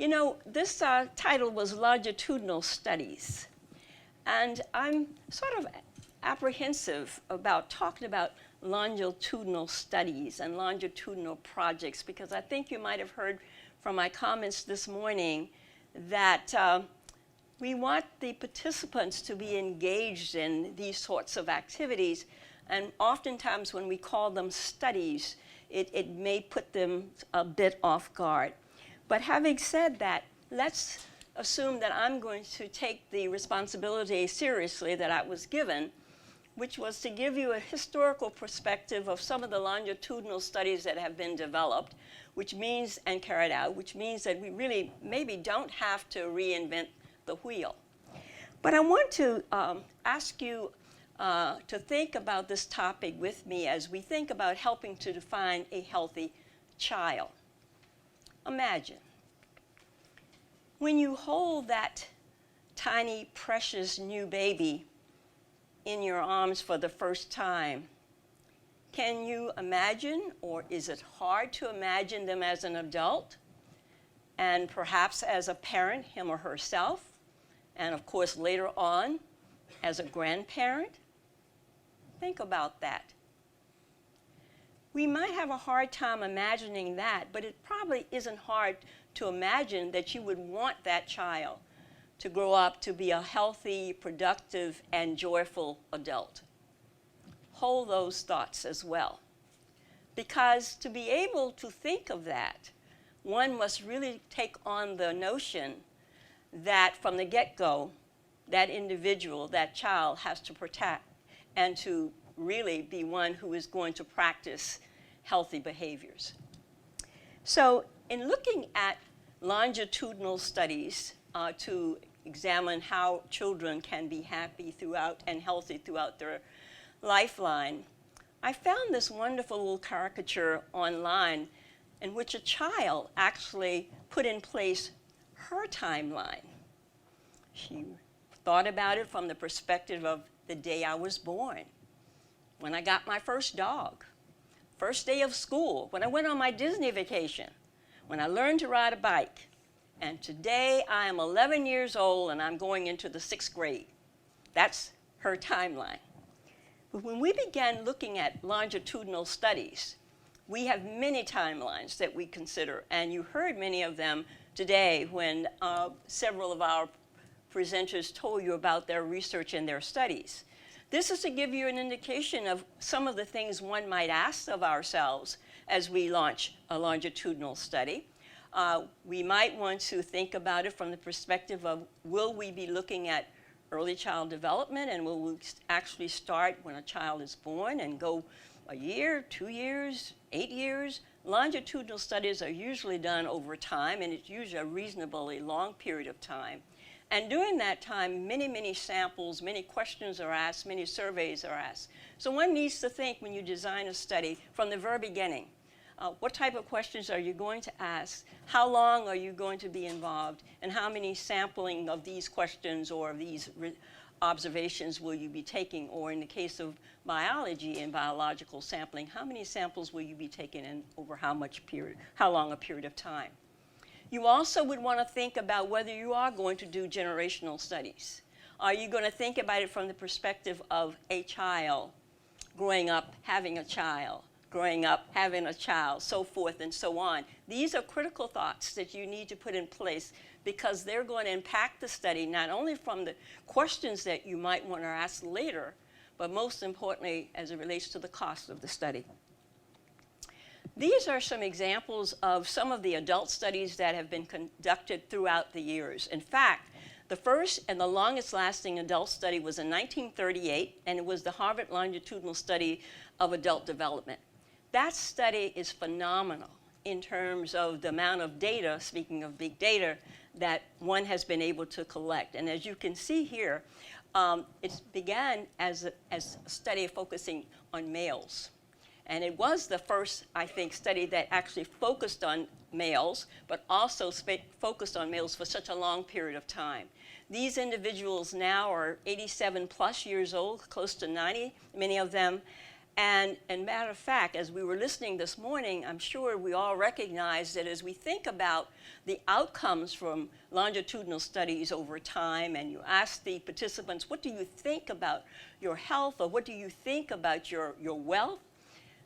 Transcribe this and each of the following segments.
You know, this title was Longitudinal Studies. And I'm sort of apprehensive about talking about longitudinal studies and longitudinal projects, because I think you might have heard from my comments this morning that we want the participants to be engaged in these sorts of activities, and oftentimes when we call them studies, it may put them a bit off guard. But having said that, let's assume that I'm going to take the responsibility seriously that I was given, which was to give you a historical perspective of some of the longitudinal studies that have been developed, which means, and carried out, which means that we really maybe don't have to reinvent the wheel. But I want to ask you to think about this topic with me as we think about helping to define a healthy child. Imagine, when you hold that tiny, precious new baby in your arms for the first time, can you imagine, or is it hard to imagine them as an adult, and perhaps as a parent, him or herself, and of course later on as a grandparent? Think about that. We might have a hard time imagining that, but it probably isn't hard to imagine that you would want that child to grow up to be a healthy, productive, and joyful adult. Hold those thoughts as well. Because to be able to think of that, one must really take on the notion that from the get-go, that individual, that child, has to protect and to really be one who is going to practice healthy behaviors. So in looking at longitudinal studies to examine how children can be happy throughout and healthy throughout their lifeline, I found this wonderful little caricature online in which a child actually put in place her timeline. She thought about it from the perspective of the day I was born, when I got my first dog, first day of school, when I went on my Disney vacation, when I learned to ride a bike, and today I am 11 years old and I'm going into the 6th grade. That's her timeline. But when we began looking at longitudinal studies, we have many timelines that we consider, and you heard many of them today when several of our presenters told you about their research and their studies. This is to give you an indication of some of the things one might ask of ourselves as we launch a longitudinal study. We might want to think about it from the perspective of, will we be looking at early child development, and will we actually start when a child is born and go a year, 2 years, 8 years? Longitudinal studies are usually done over time, and it's usually a reasonably long period of time. And during that time, many, many samples, many questions are asked, many surveys are asked. So one needs to think when you design a study from the very beginning. What type of questions are you going to ask? How long are you going to be involved? And how many sampling of these questions or these observations will you be taking? Or in the case of biology and biological sampling, how many samples will you be taking and over how long a period of time? You also would want to think about whether you are going to do generational studies. Are you going to think about it from the perspective of a child growing up, having a child, growing up, having a child, so forth and so on? These are critical thoughts that you need to put in place because they're going to impact the study, not only from the questions that you might want to ask later, but most importantly, as it relates to the cost of the study. These are some examples of some of the adult studies that have been conducted throughout the years. In fact, the first and the longest lasting adult study was in 1938, and it was the Harvard Longitudinal Study of Adult Development. That study is phenomenal in terms of the amount of data, speaking of big data, that one has been able to collect. And as you can see here, it began as a study focusing on males. And it was the first, I think, study that actually focused on males, but also focused on males for such a long period of time. These individuals now are 87 plus years old, close to 90, many of them. And matter of fact, as we were listening this morning, I'm sure we all recognize that as we think about the outcomes from longitudinal studies over time, and you ask the participants, what do you think about your health, or what do you think about your wealth?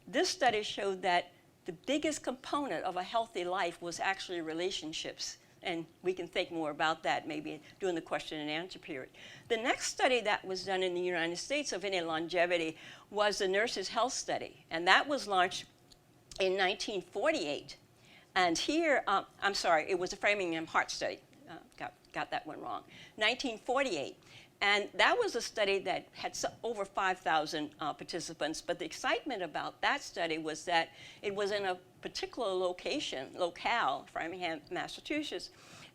This study showed that the biggest component of a healthy life was actually relationships. And we can think more about that maybe during the question and answer period. The next study that was done in the United States of any longevity was the Nurses' Health Study. And that was launched in 1948. And here, I'm sorry, it was the Framingham Heart Study. Got that one wrong. 1948. And that was a study that had over 5,000 participants. But the excitement about that study was that it was in a particular locale, Framingham, Massachusetts.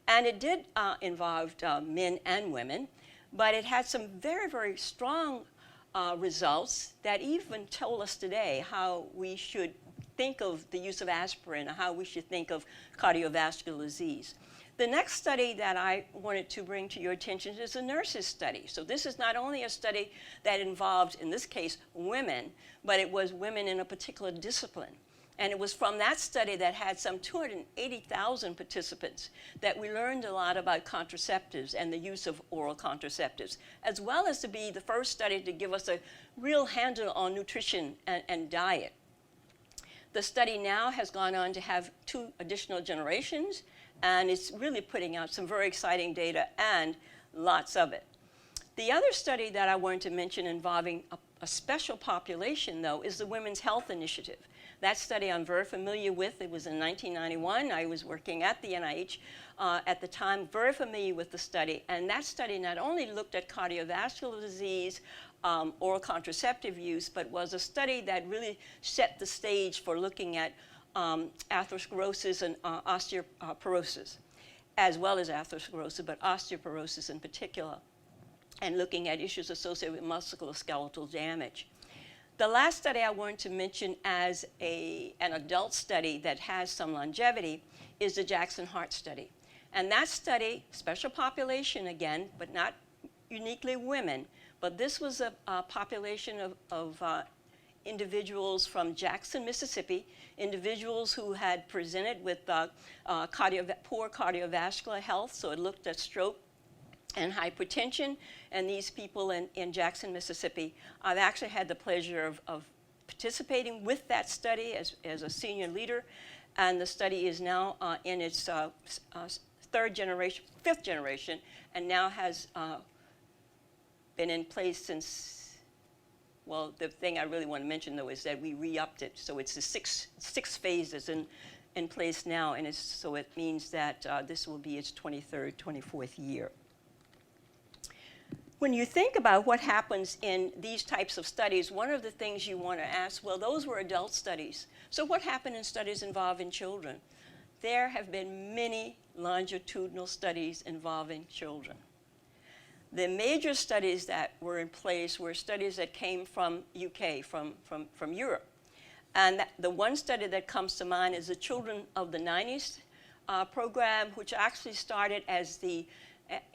And it did involve men and women. But it had some very, very strong results that even told us today how we should think of the use of aspirin, or how we should think of cardiovascular disease. The next study that I wanted to bring to your attention is a nurses' study. So this is not only a study that involved, in this case, women, but it was women in a particular discipline. And it was from that study that had some 280,000 participants that we learned a lot about contraceptives and the use of oral contraceptives, as well as to be the first study to give us a real handle on nutrition and diet. The study now has gone on to have 2 additional generations, and it's really putting out some very exciting data, and lots of it. The other study that I wanted to mention involving a special population, though, is the Women's Health Initiative. That study I'm very familiar with. It was in 1991. I was working at the NIH at the time, very familiar with the study. And that study not only looked at cardiovascular disease, oral contraceptive use, but was a study that really set the stage for looking at atherosclerosis and osteoporosis, as well as atherosclerosis, but osteoporosis in particular, and looking at issues associated with musculoskeletal damage. The last study I wanted to mention as an adult study that has some longevity is the Jackson Heart Study. And that study, special population again, but not uniquely women, but this was a population of individuals from Jackson, Mississippi, individuals who had presented with poor cardiovascular health, so it looked at stroke and hypertension, and these people in Jackson, Mississippi. I've actually had the pleasure of participating with that study as a senior leader, and the study is now in its 5th generation, and now has been in place since. Well, the thing I really want to mention, though, is that we re-upped it. So it's the six phases in place now, and so it means that this will be its 23rd, 24th year. When you think about what happens in these types of studies, one of the things you want to ask, well, those were adult studies. So what happened in studies involving children? There have been many longitudinal studies involving children. The major studies that were in place were studies that came from UK, from Europe. And the one study that comes to mind is the Children of the 90s program, which actually started as the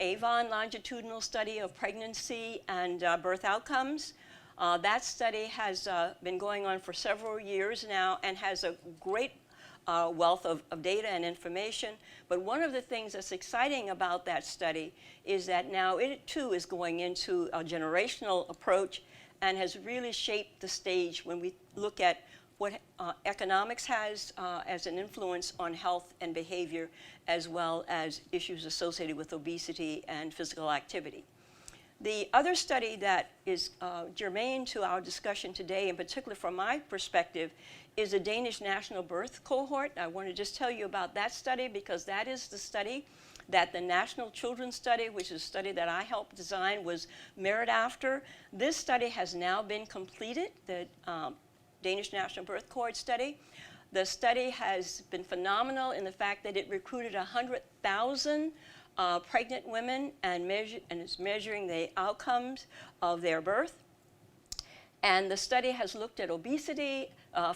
Yvonne longitudinal study of pregnancy and birth outcomes. That study has been going on for several years now and has a great wealth of data and information. But one of the things that's exciting about that study is that now it too is going into a generational approach and has really shaped the stage when we look at what economics has as an influence on health and behavior, as well as issues associated with obesity and physical activity. The other study that is germane to our discussion today, in particular from my perspective, is the Danish National Birth Cohort. I want to just tell you about that study because that is the study that the National Children's Study, which is a study that I helped design, was mirrored after. This study has now been completed, the Danish National Birth Cohort study. The study has been phenomenal in the fact that it recruited 100,000 pregnant women and is measuring the outcomes of their birth. And the study has looked at obesity,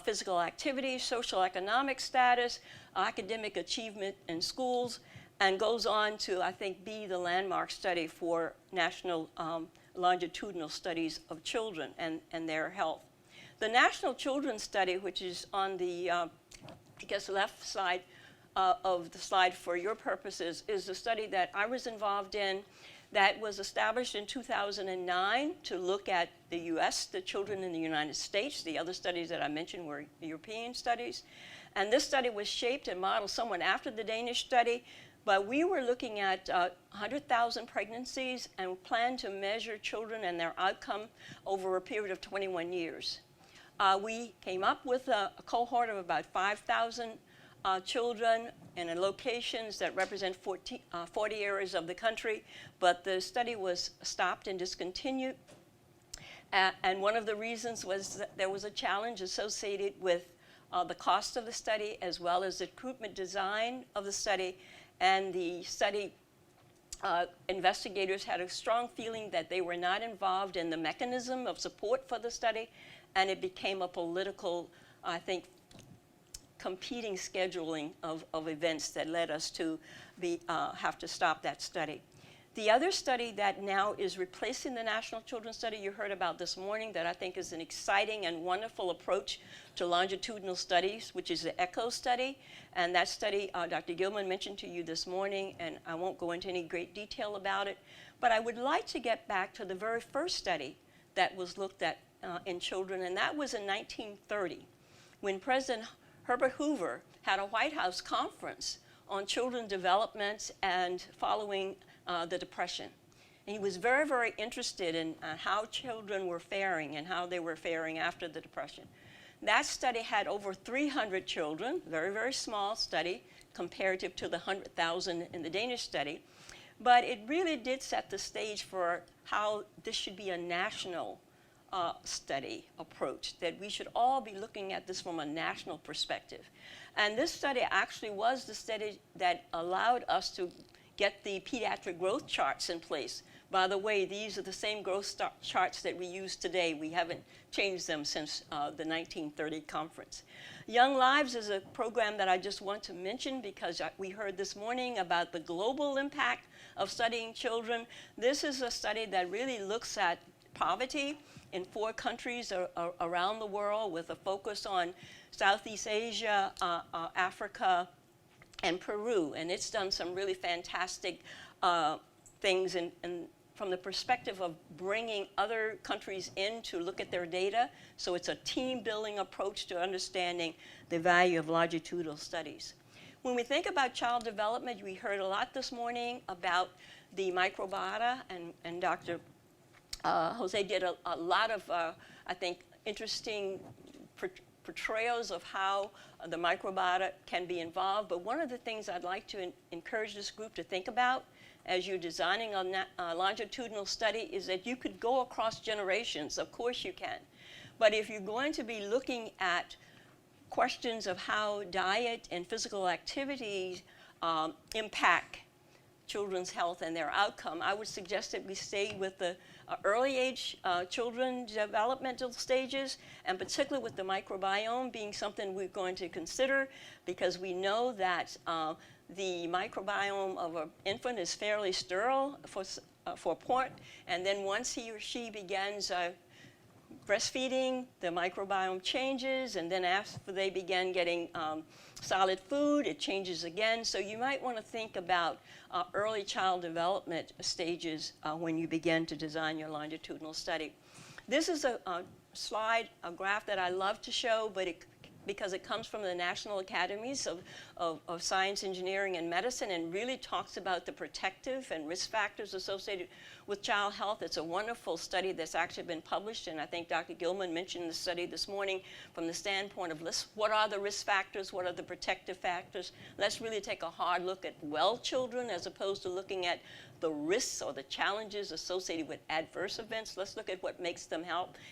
physical activity, social economic status, academic achievement in schools, and goes on to, I think, be the landmark study for national longitudinal studies of children and their health. The National Children's Study, which is on the, I guess, left side of the slide for your purposes, is the study that I was involved in that was established in 2009 to look at the US, the children in the United States. The other studies that I mentioned were European studies. And this study was shaped and modeled somewhat after the Danish study, but we were looking at 100,000 pregnancies and planned to measure children and their outcome over a period of 21 years. We came up with a cohort of about 5,000 children in locations that represent 40 areas of the country, but the study was stopped and discontinued. And one of the reasons was that there was a challenge associated with the cost of the study, as well as the recruitment design of the study. And the study investigators had a strong feeling that they were not involved in the mechanism of support for the study, and it became a political, I think, competing scheduling of events that led us to have to stop that study. The other study that now is replacing the National Children's Study you heard about this morning, that I think is an exciting and wonderful approach to longitudinal studies, which is the ECHO study. And that study, Dr. Gillman mentioned to you this morning, and I won't go into any great detail about it, but I would like to get back to the very first study that was looked at in children, and that was in 1930, when President Herbert Hoover had a White House conference on children's development and following the Depression. And he was very, very interested in how children were faring and how they were faring after the Depression. That study had over 300 children, very, very small study, comparative to the 100,000 in the Danish study. But it really did set the stage for how this should be a national study approach, that we should all be looking at this from a national perspective. And this study actually was the study that allowed us to get the pediatric growth charts in place. By the way, these are the same growth charts that we use today. We haven't changed them since the 1930 conference. Young Lives is a program that I just want to mention because we heard this morning about the global impact of studying children. This is a study that really looks at poverty in 4 countries around the world, with a focus on Southeast Asia, Africa, and Peru. And it's done some really fantastic things from the perspective of bringing other countries in to look at their data. So it's a team-building approach to understanding the value of longitudinal studies. When we think about child development, we heard a lot this morning about the microbiota, and Dr. Jose did a lot of, I think, interesting portrayals of how the microbiota can be involved. But one of the things I'd like to encourage this group to think about as you're designing a longitudinal study is that you could go across generations. Of course you can. But if you're going to be looking at questions of how diet and physical activity impact children's health and their outcome, I would suggest that we stay with the early age children developmental stages, and particularly with the microbiome being something we're going to consider, because we know that the microbiome of an infant is fairly sterile for a point, and then once he or she begins breastfeeding, the microbiome changes, and then after they begin getting solid food, it changes again. So you might want to think about early child development stages when you begin to design your longitudinal study. This is a slide, a graph that I love to show, but because it comes from the National Academies of Science, Engineering, and Medicine, and really talks about the protective and risk factors associated with child health. It's a wonderful study that's actually been published, and I think Dr. Gillman mentioned the study this morning from the standpoint of what are the risk factors, what are the protective factors. Let's really take a hard look at well children as opposed to looking at the risks or the challenges associated with adverse events. Let's look at what makes them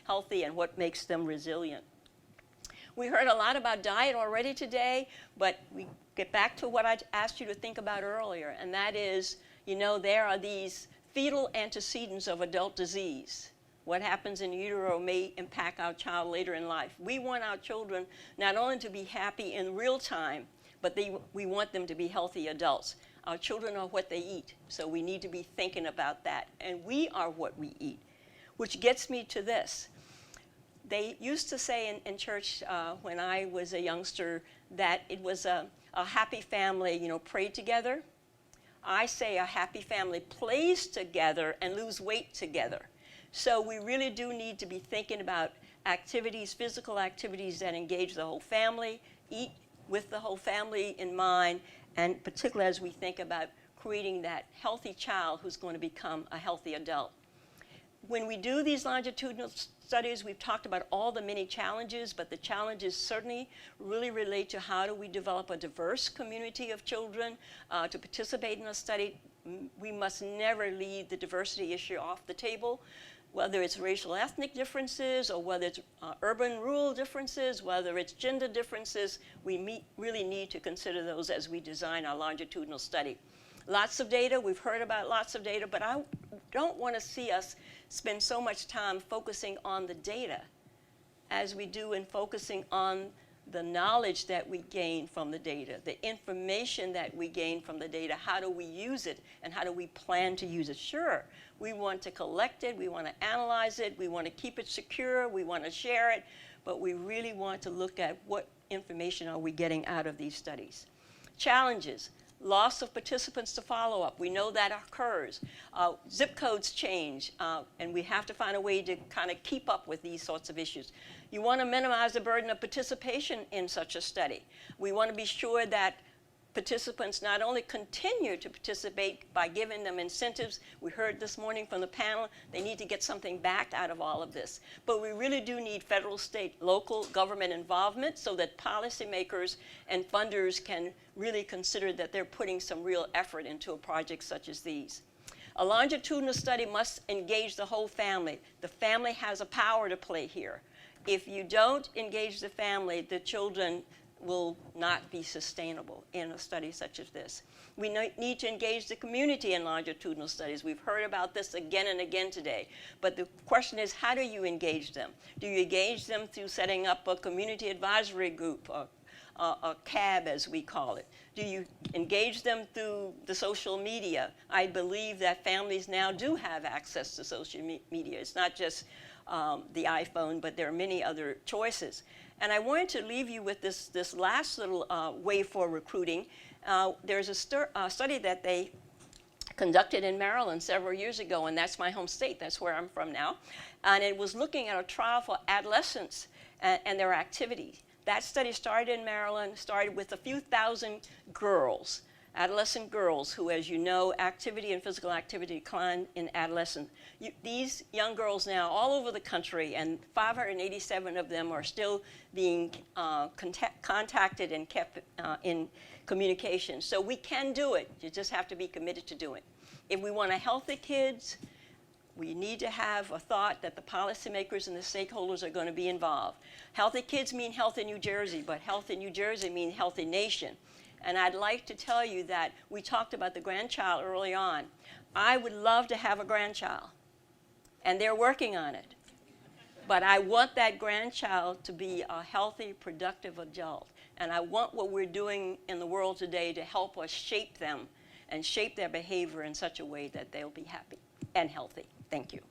healthy and what makes them resilient. We heard a lot about diet already today, but we get back to what I asked you to think about earlier, and that is, you know, there are these fetal antecedents of adult disease. What happens in utero may impact our child later in life. We want our children not only to be happy in real time, but we want them to be healthy adults. Our children are what they eat, so we need to be thinking about that. And we are what we eat, which gets me to this. They used to say in church when I was a youngster that it was a happy family, you know, prayed together. I say a happy family plays together and lose weight together. So we really do need to be thinking about activities, physical activities that engage the whole family, eat with the whole family in mind, and particularly as we think about creating that healthy child who's going to become a healthy adult. When we do these longitudinal studies, we've talked about all the many challenges, but the challenges certainly really relate to how do we develop a diverse community of children to participate in a study. We must never leave the diversity issue off the table, whether it's racial ethnic differences or whether it's urban-rural differences, whether it's gender differences. We really need to consider those as we design our longitudinal study. Lots of data, we've heard about lots of data, but I don't want to see us spend so much time focusing on the data as we do in focusing on the knowledge that we gain from the data, the information that we gain from the data. How do we use it, and how do we plan to use it? Sure, we want to collect it, we want to analyze it, we want to keep it secure, we want to share it, but we really want to look at what information are we getting out of these studies. Challenges. Loss of participants to follow up. We know that occurs. Zip codes change, and we have to find a way to kind of keep up with these sorts of issues. You want to minimize the burden of participation in such a study. We want to be sure that participants not only continue to participate by giving them incentives. We heard this morning from the panel, they need to get something back out of all of this. But we really do need federal, state, local government involvement so that policymakers and funders can really consider that they're putting some real effort into a project such as these. A longitudinal study must engage the whole family. The family has a power to play here. If you don't engage the family, the children will not be sustainable in a study such as this. We need to engage the community in longitudinal studies. We've heard about this again and again today. But the question is, how do you engage them? Do you engage them through setting up a community advisory group, a CAB as we call it? Do you engage them through the social media? I believe that families now do have access to social media. It's not just the iPhone, but there are many other choices. And I wanted to leave you with this last little way for recruiting. There's a study that they conducted in Maryland several years ago, and that's my home state. That's where I'm from now. And it was looking at a trial for adolescents and their activities. That study started in Maryland, started with a few thousand girls, adolescent girls who, as you know, activity and physical activity declined in adolescence. These young girls now all over the country, and 587 of them are still being contacted and kept in communication. So we can do it. You just have to be committed to do it. If we want a healthy kids, we need to have a thought that the policymakers and the stakeholders are going to be involved. Healthy kids mean healthy New Jersey, but healthy New Jersey means healthy nation. And I'd like to tell you that we talked about the grandchild early on. I would love to have a grandchild, and they're working on it. But I want that grandchild to be a healthy, productive adult. And I want what we're doing in the world today to help us shape them and shape their behavior in such a way that they'll be happy and healthy. Thank you.